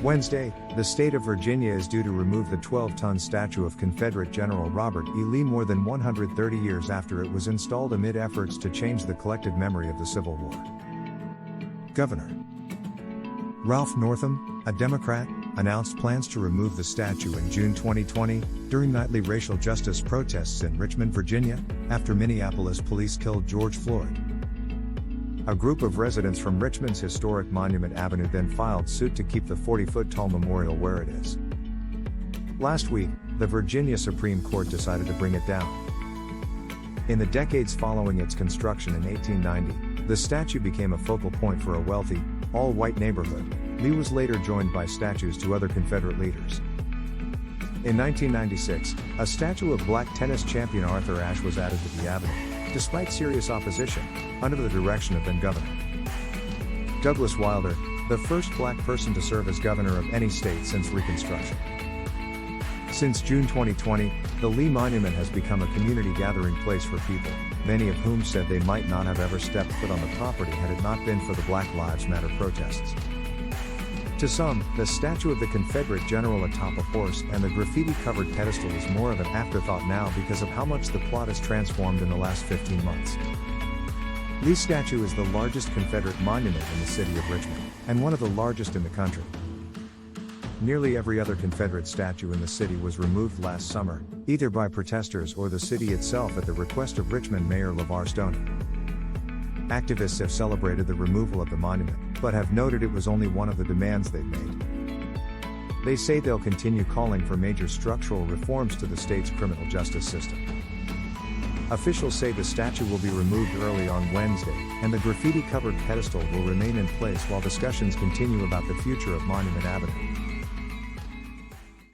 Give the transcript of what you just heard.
Wednesday, the state of Virginia is due to remove the 12-ton statue of Confederate General Robert E. Lee more than 130 years after it was installed amid efforts to change the collective memory of the Civil War. Governor Ralph Northam, a Democrat, announced plans to remove the statue in June 2020, during nightly racial justice protests in Richmond, Virginia, after Minneapolis police killed George Floyd. A group of residents from Richmond's historic Monument Avenue then filed suit to keep the 40-foot-tall memorial where it is. Last week, the Virginia Supreme Court decided to bring it down. In the decades following its construction in 1890, the statue became a focal point for a wealthy, all-white neighborhood. Lee was later joined by statues to other Confederate leaders. In 1996, a statue of black tennis champion Arthur Ashe was added to the avenue, despite serious opposition, under the direction of then-Governor Douglas Wilder, the first black person to serve as governor of any state since Reconstruction. Since June 2020, the Lee Monument has become a community gathering place for people, many of whom said they might not have ever stepped foot on the property had it not been for the Black Lives Matter protests. To some, the statue of the Confederate general atop a horse and the graffiti-covered pedestal is more of an afterthought now because of how much the plot has transformed in the last 15 months. Lee's statue is the largest Confederate monument in the city of Richmond, and one of the largest in the country. Nearly every other Confederate statue in the city was removed last summer, either by protesters or the city itself at the request of Richmond Mayor Levar Stoney. Activists have celebrated the removal of the monument, but have noted it was only one of the demands they've made. They say they'll continue calling for major structural reforms to the state's criminal justice system. Officials say the statue will be removed early on Wednesday, and the graffiti-covered pedestal will remain in place while discussions continue about the future of Monument Avenue.